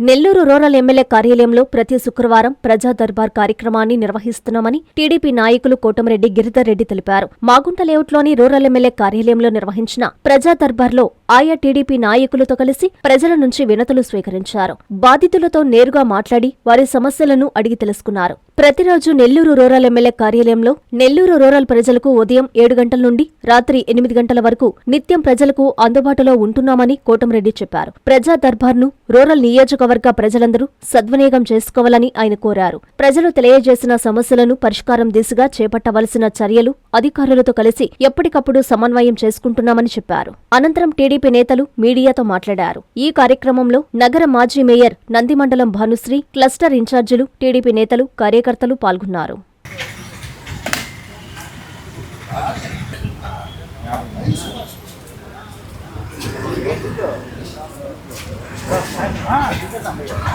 Nellore rural MLA కార్యాలయంలో ప్రతి శుక్రవారం ప్రజా దర్బార్ కార్యక్రమాన్ని నిర్వహిస్తున్నామని టీడీపీ నాయకులు కోటమిరెడ్డి గిరిధర్ రెడ్డి తెలిపారు. మాగుంట లేఅవుట్లోని రూరల్ ఎమ్మెల్యే కార్యాలయంలో నిర్వహించిన ప్రజా దర్బార్లో ఆయా టీడీపీ నాయకులతో కలిసి ప్రజల నుంచి వినతులు స్వీకరించారు. బాధితులతో నేరుగా మాట్లాడి వారి సమస్యలను అడిగి తెలుసుకున్నారు. ప్రతిరోజు నెల్లూరు రూరల్ ఎమ్మెల్యే కార్యాలయంలో నెల్లూరు రూరల్ ప్రజలకు ఉదయం 7 గంటల నుండి రాత్రి 8 గంటల వరకు నిత్యం ప్రజలకు అందుబాటులో ఉంటున్నామని కోటమిరెడ్డి చెప్పారు. ప్రజా దర్బార్ను రూరల్ నియోజకవర్గ ప్రజలందరూ సద్వినియోగం చేసుకోవాలని ఆయన కోరారు. ప్రజలు తెలియజేసిన సమస్యలను పరిష్కారం దిశగా చేపట్టవలసిన చర్యలు అధికారులతో కలిసి ఎప్పటికప్పుడు సమన్వయం చేసుకుంటున్నామని చెప్పారు. అనంతరం టీడీపీ నేతలు మీడియాతో మాట్లాడారు. ఈ కార్యక్రమంలో నగర మాజీ మేయర్ నందిమండలం భానుశ్రీ, క్లస్టర్ ఇన్ఛార్జీలు, టీడీపీ నేతలు, కార్యకర్తలు పాల్గొన్నారు.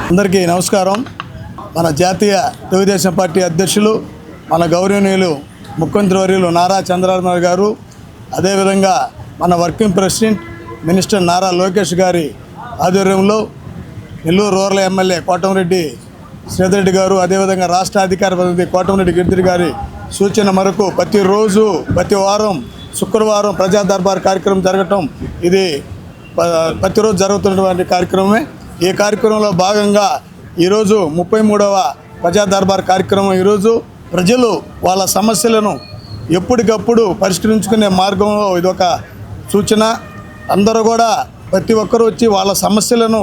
అందరికీ నమస్కారం. మన జాతీయ తెలుగుదేశం పార్టీ అధ్యక్షులు, మన గౌరవనీయులు ముఖ్యమంత్రి వర్యులు నారా చంద్రబాబు నాయుడు గారు, అదేవిధంగా మన working president minister Nara Lokesh గారి ఆధ్వర్యంలో నెల్లూరు రూరల్ ఎమ్మెల్యే కోటమిరెడ్డి శ్రీధర్ రెడ్డి గారు, అదేవిధంగా రాష్ట్ర అధికార ప్రతినిధి కోటమిరెడ్డి గిరిధర్ గారి సూచన మేరకు ప్రతిరోజు ప్రతి వారం శుక్రవారం ప్రజా దర్బార్ కార్యక్రమం జరగటం ఇది ప్రతిరోజు జరుగుతున్నటువంటి కార్యక్రమమే. ఈ కార్యక్రమంలో భాగంగా ఈరోజు 33వ ప్రజా దర్బార్ కార్యక్రమం. ఈరోజు ప్రజలు వాళ్ళ సమస్యలను ఎప్పటికప్పుడు పరిష్కరించుకునే మార్గంలో ఇదొక సూచన. అందరూ కూడా ప్రతి ఒక్కరూ వచ్చి వాళ్ళ సమస్యలను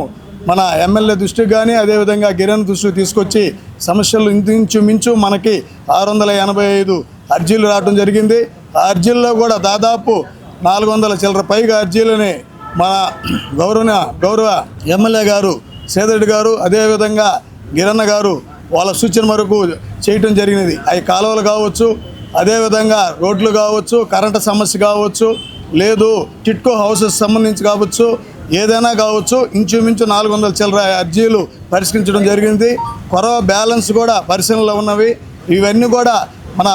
మన ఎమ్మెల్యే దృష్టికి కానీ అదేవిధంగా గిరణ్ దృష్టికి తీసుకొచ్చి సమస్యలు ఇంచుమించు మనకి 685 అర్జీలు రావడం జరిగింది. ఆ అర్జీల్లో కూడా దాదాపు 400 చిల్లర పైగా అర్జీలని మన గౌరవ ఎమ్మెల్యే గారు శ్రీధర్ రెడ్డి గారు, అదేవిధంగా గిరన్న గారు వాళ్ళ సూచన మేరకు చేయటం జరిగినది. అవి కాలువలు కావచ్చు, అదేవిధంగా రోడ్లు కావచ్చు, కరెంటు సమస్య కావచ్చు, లేదు టిట్కో హౌసెస్ సంబంధించి కావచ్చు, ఏదైనా కావచ్చు, ఇంచుమించు 400 చిల్లర అర్జీలు పరిష్కరించడం జరిగింది. కొరవ బ్యాలెన్స్ కూడా పరిశీలనలో ఉన్నవి. ఇవన్నీ కూడా మన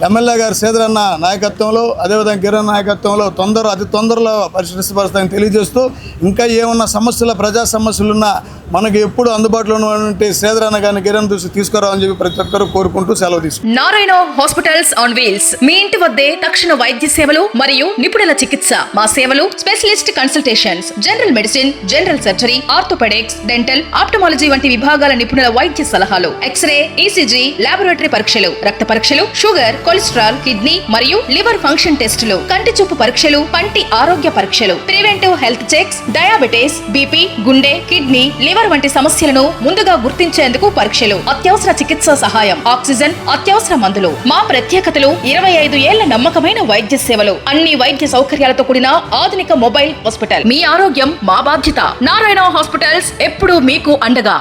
ఎమ్మెల్యే గారు శ్రీధర్ అన్న నాయకత్వంలో, అదేవిధంగా గిరణ్ నాయకత్వంలో అతి తొందరలో పరిష్కరిస్తామని తెలియజేస్తూ, ఇంకా ఏమన్నా సమస్యలు ప్రజా సమస్యలున్నా మనకి ఎప్పుడు అందుబాటులో ఉన్నటువంటి శ్రీధర్ అన్న గారిని గిరణ్ దృష్టి తీసుకురావని చెప్పి ప్రతి ఒక్కరూ కోరుకుంటూ సెలవు తీసుకుంటారు. నారాయణ హాస్పిటల్స్ ఆన్ వీల్స్ మీ ఇంటి వద్దే తక్షణ వైద్య సేవలు మరియు నిపుణుల చికిత్స. మా సేవలు specialist consultations, general medicine, general surgery, orthopaedics, dental, ophthalmology వంటి విభాగాల నిపుణుల వైద్య సలహాలు, ఎక్స్రే, ఈసీజీ, లాబొరేటరీ పరీక్షలు, రక్త పరీక్షలు, షుగర్, కొలెస్ట్రాల్, కిడ్నీ మరియు లివర్ ఫంక్షన్ టెస్టులు, కంటి చూపు పరీక్షలు, పంటి ఆరోగ్య పరీక్షలు, preventive health checks, diabetes, BP, గుండె, కిడ్నీ, లివర్ వంటి సమస్యలను ముందుగా గుర్తించేందుకు పరీక్షలు, అత్యవసర చికిత్సా సహాయం, ఆక్సిజన్, అత్యవసర మందులు. మా ప్రత్యేకతలు 25 ఏళ్ల నమ్మకమైన వైద్య సేవలు, అన్ని వైద్య సౌకర్యాలతో కూడిన ఆధునిక మొబైల్ హాస్పిటల్. మీ ఆరోగ్యం మా బాధ్యత. నారాయణ హాస్పిటల్స్ ఎప్పుడూ మీకు అండగా.